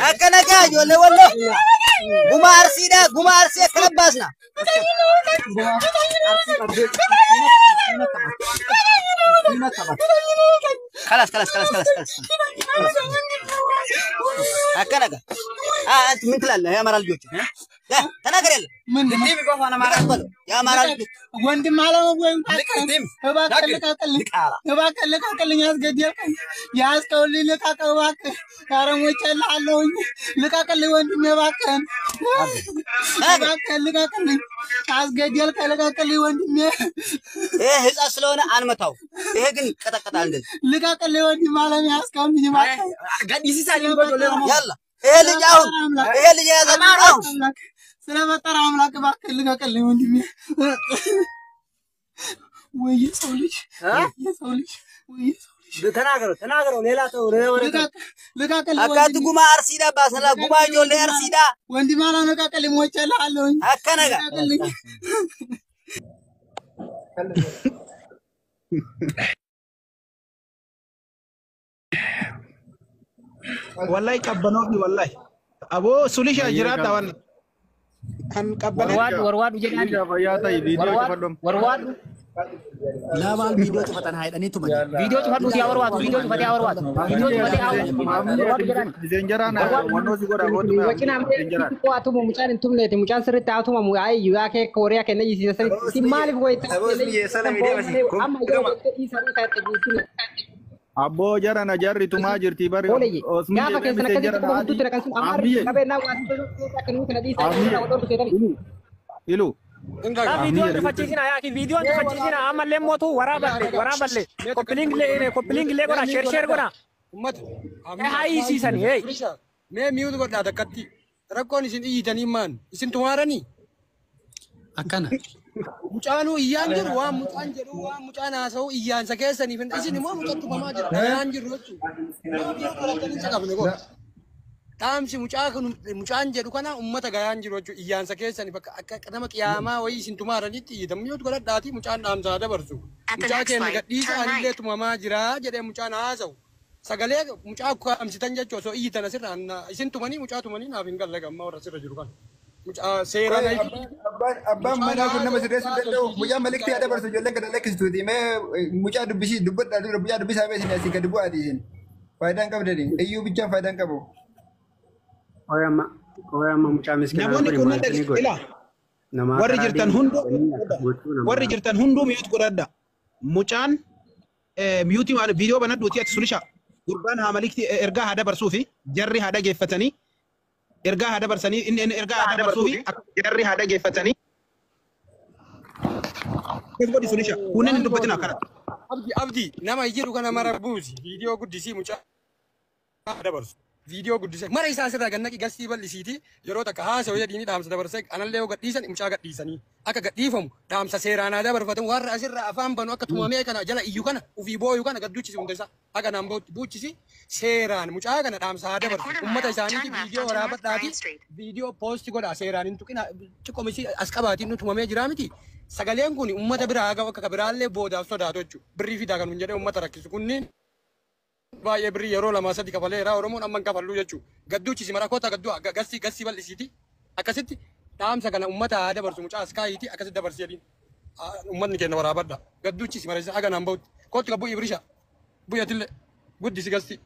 Akana ka jolle wallo guma arsi akana basna خلاص akana ka انت من تلاله يا مرال جوج لا تناغر يلا من دي بيقف انا ما اقبل يا مرال وندي مالو وين እባክህ ያስገድልከኝ ያስከውልኝ ልቀቀው እባክህ ያረሞች አለሁኝ ልቀቅልኝ ወንድሜ እባክህን ልቀቅልኝ አስገድልከኝ ልቀቅልኝ ወንድሜ ይሄ ህፃን ስለሆነ አንመታው ይሄ ግን ይቀጠቀጣል እንደዚህ ልቀቅልኝ ወንድሜ አለም ያስከውልኝ እባክህ ጋዲሲ ሳሊን ጎጆ ያላ ይሄ ልጅ ያዘማው ስለመጠራ አምላክ እባክህ ልቀቅልኝ ወንድሜ ወይ ሰው ልጅ ተናገረው ሌላ ሰው ልቀቅልኝ አካት ጉማ አርሲዳ ባሰላ ጉማ ጆሌ አርሲዳ ወንድሜ አላነቃቅልኝ ሞቸልሃለሁኝ አከነጋ والله كبنوك والله ابو سوليش اجرات طبعا كان كبن ورواد وجدان ورواد لا مال فيديو تفتن هاي اني تو فيديو تفتن يا ورواد فيديو تفتن يا ورواد فيديو تفتن زنجران ونو سيغورا غوت زنجران تو اتو مچان انتم نيتي مچان سر تاو مو اي يو اكه كوريا كن يسي سر سي مال بويت اما يو سر كاي ابو جرانا جاري تو ما جرتي بار يا فكر سنك تو ترى كان امر كبه نا واسو كنو كندي ساي يلو فيديو تفجينا يا اخي فيديو تفجينا عمل لموتو ورابله كوبلينج لي غنا شير غنا امت هاي سيزن هي مي ميوت غدا دكتي ركون سين ايتني مان سين توارني اكنا mucaanu iyaan jiru waan mucaan jedhu waan mucaan haasa'u iyyaansa keessanii fin isin immoo mucattu bamaa jira dayaan jiru jechuudha dhaamsi mucaan jedhu kana ummata gayaan jiru jechuudha iyyaansa keessanii bakka akka nama qiyaamaa wayii isin tumaaranitti iyyadamu yoo godhadhaati mucaan dhaamsaa dabarsu mucaa keenya gadhiisa anillee tumamaa jira jedhee mucaan haasa'u sagalee mucaa kaamsitan jechuudha osoo iyyitan asirraan isin tumanii mucaa tumanii naaf hin galle gammaa warra asirra jiru kana. Seera abbaan manaa kun nama sirreessuu danda'u mucaa maliktii haa dabarsu ijoolleen gad lakkistuuti mee mucaa dubbisii dubbadhaa dura mucaa dubbisaa beesin asii gad bu'aati isin faayidaan qabdani iyyuu bichaan faayidaan qabu. Oyama mucaa miskiina namoonni kunneen dhaggeeffila warri jirtan hunduu miyuut godhadha mucaan miyuutii viidiyoo banadhuuti ati sulisha gurbaan haa maliktii ergaa haa dabarsuu fi jarri haa dhageeffatanii ergaa haa dabarsanii inni ergaa haa dabarsuu fi jarri haa dhageeffatanii godhi sulisha kunneen hin dubbatin akkana abdi nama jedhu kana mara buusi viidiyoo guddisii mucaa haa dabarsu viidiyoo guddisee mara isaa sirraa gannaqi gastii bal'isiiti yeroo takka haasa'u jedhiini dhaamsa dabarsee anallee yoo gadhiisan mucaa gadhiisanii akka gadhiifamu dhaamsa seeraan haa dabarfatamu warra asirraa afaan banu akka tumamee kana jala iyyu kana ufii booyu kana gadduchisi hunda isaa akka naan buuchisi seeraan mucaa kana dhaamsa haa dabarsu ummata isaaniiti viidiyoo waraabadhaati viidiyoo poosti godha seeraan hin tuqina xiqqomisi as qabaatiin nu tumamee jiraa miti sagaleen kun ummata biraa haa ga'u akka biraallee boodaaf sodaatu jechuudha birrii fidaa kan hin jedhee ummata rakkisu kunniin baay'ee birrii yeroo lama sadi kafaleera oromoon amma hin kafallu jechuudha gadduuchisi marakoota gadduu gastii bal'isiiti akkasitti dhaamsa kana ummata haa dabarsu mucaa askaayiiti akkasitti dabarsi jedhiin ummatni keenya waraabadha gadduuchisi marasa aga naan bahutti kootti ka bu'ii birisha bu'yatillee guddisi gastii.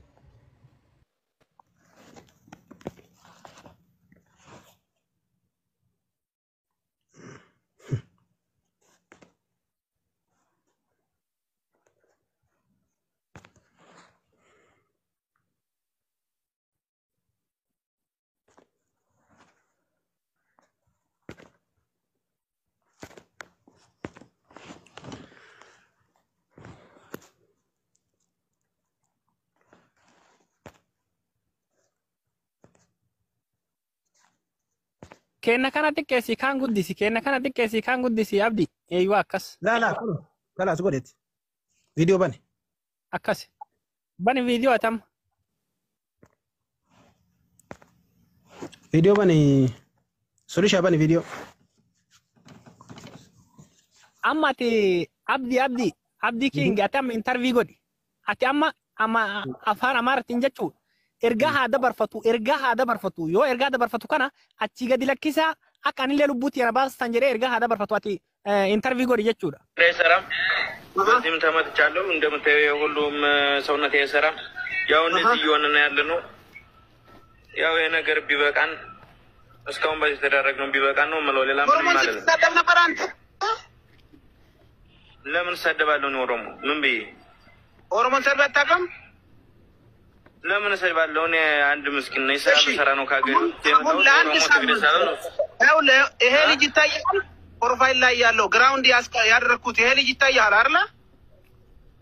كأنك أنا تكسي كان قدسي كأنك أنا تكسي كان قدسي أبدي أيوة أكس لا خلاص قلت فيديو بني أكس بني فيديو أتم فيديو بني سوليشا بني فيديو أما تي أبدي كينج أتم انترفيو قدي أتي أما أفار أمارة تنجتشو إرجاها دبر فتو يو إرجاها دبر فتو كنا أتيجا دي لكيسا أكان اللي لبوتي أنا بس تنجري إرجاها دبر فتو أتي انترفيو قدي جتشو سلام بس متى تجعلوا عندما تقولوا سونا تي سلام يا ونزي يوانا يالنو يا أنا قرب بيبقان اسكون بس تدرجنا بيبقان وملولي لا لا من سد بالون ورمو من بي ورمو سد بتاعكم لا من سد بالون عند مسكين نيسا بسرانو كاغير أولا إهلي جتاي بروفايل لا يالو جراوند ياسكا ياركوت إهلي جتاي يارلا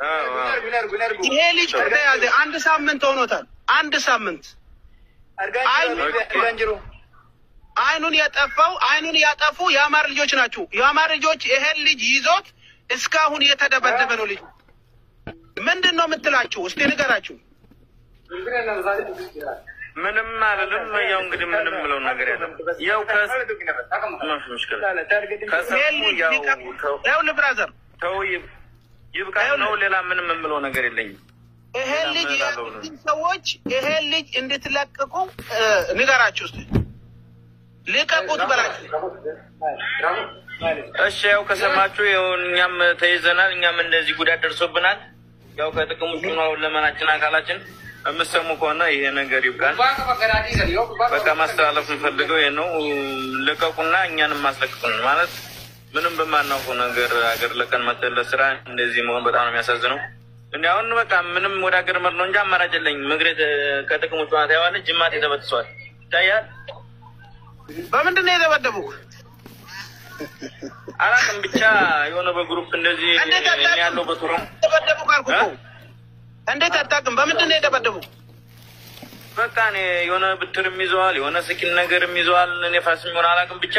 إهلي جتاي عند سامنت ونوتال عند سامنت አይኑን ያጠፋው ያማር ልጆች ናቸው ያማር ልጆች ይሄን ልጅ ይዞት እስካሁን የተደበደበ ነው ልጅ ምንድነው የምትላችሁ እስቲ ንገራችሁ ምንም አይደለም ያው እንግዲህ ምንም ብለው ነገር የለም ያው ያው ለብራዘር ተው ይብቃ ነው ሌላ ምንም ብለው ነገር የለኝም ይሄን ልጅ ሰዎች ይሄን ልጅ እንድትለቀቁ ንገራችሁ እስቲ ለቀቁት በላችሁ እሺ ያው ከሰማችሁ ያው እኛም ተይዘናል እኛም እንደዚህ ጉዳት ደርሶብናል ያው ከጥቅም ውጭ ነው ለማናችን አካላችን እምሰሙ ከሆነ ይሄ ነገር ይብቃል በቃ ማስተላለፍ እንፈልገው ይሄ ነው ለቀቁና እኛንም ማስለቀቁን ማለት ምንም በማናውቀው ነገር አገር ለቀን መተለ ስራ እንደዚህ መሆን በጣም ነው የሚያሳዝነው እንዴ አሁን በቃ ምንም ወደ አገር መርኖ እንጂ አማራጭ የለኝም ምግሬት ከጥቅም ውጭ ማለት ያዋለ ጅማት የተበጥሷል ታያል በምንድነው የተበደቡት አላቅም ብቻ የሆነ በግሩፕ እንደዚህ ያለው በቱረም ተበደቡ ካልኩ እንዴት አታውቅም በምንድነው የተበደቡት በቃ እኔ የሆነ ብትርም ይዘዋል የሆነ ስኪን ነገርም ይዘዋል እኔ ፋስም ይሆን አላቅም ብቻ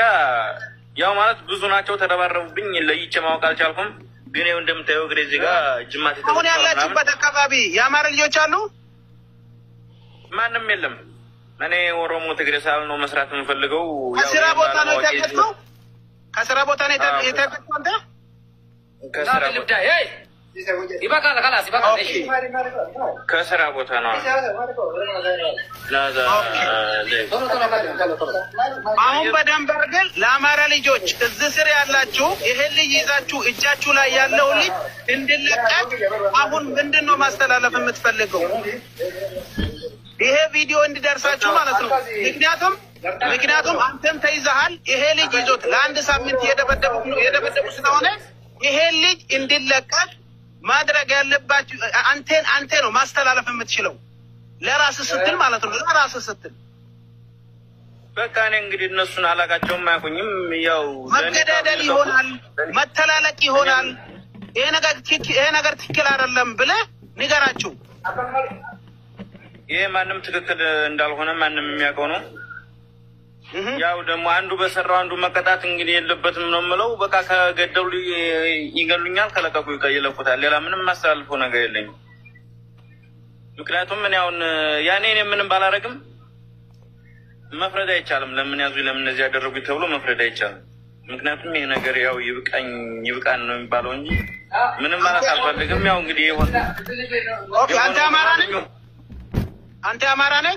ያው ማለት ብዙ ናቸው ተደባረቡብኝ ለይቼ ማወቅ አልቻልኩም ግን ይሄው እንደምታየው ግሬ እዚህ ጋር ጅማት የተበደቡ አሁን ያላችሁበት አካባቢ ያማረ ልጆች አሉ ማንም የለም እኔ ኦሮሞ ትግሬ ሳል ነው መስራት የምፈልገው ከስራ ቦታ ነው የተከተለው ከስራ ቦታ ነው የተከተለው አንተ ከስራ ቦታ ይበቃል خلاص ይበቃል እሺ ከስራ ቦታ ነው አሁን በደንብ አድርገን ለአማራ ልጆች እዚህ ስር ያላችሁ ይሄን ልጅ ይዛችሁ እጃችሁ ላይ ያለው ልጅ እንድለቀቅ አሁን ምንድነው ማስተላለፍ የምትፈልገው ይሄ ቪዲዮ እንዲደርሳችሁ ማለት ነው ምክንያቱም አንተም ተይዘሃል ይሄ ልጅ ይዞት ለአንድ ሳምንት የደበደቡ ስለሆነ ይሄ ልጅ እንዲለቀቅ ማድረግ ያለባችሁ አንተ ነው ማስተላለፍ የምትችለው ለራስህ ስትል ማለት ነው ለራስህ ስትል በቃ እኔ እንግዲህ እነሱን አላቃቸውም አያውቁኝም ያው መገዳደል ይሆናል መተላለቅ ይሆናል ይሄ ነገር ትክክል አይደለም ብለህ ንገራቸው ይሄ ማንም ትክክል እንዳልሆነ ማንም የሚያውቀው ነው ያው ደግሞ አንዱ በሰራው አንዱ መቀጣት እንግዲህ የለበትም ነው የምለው በቃ ከገደሉ ይገሉኛል ከለቀቁ ይለቁታል ሌላ ምንም ማስተላልፈው ነገር የለኝም ምክንያቱም ምን ያውን ያኔ እኔ ምንም ባላረግም መፍረድ አይቻልም ለምን ያዙ ለምን እንደዚህ ያደረጉኝ ተብሎ መፍረድ አይቻልም ምክንያቱም ይሄ ነገር ያው ይብቃን ነው የሚባለው እንጂ ምንም ማለት አልፈልግም ያው እንግዲህ ይሆን ኦኬ አንተ አማራ ነህ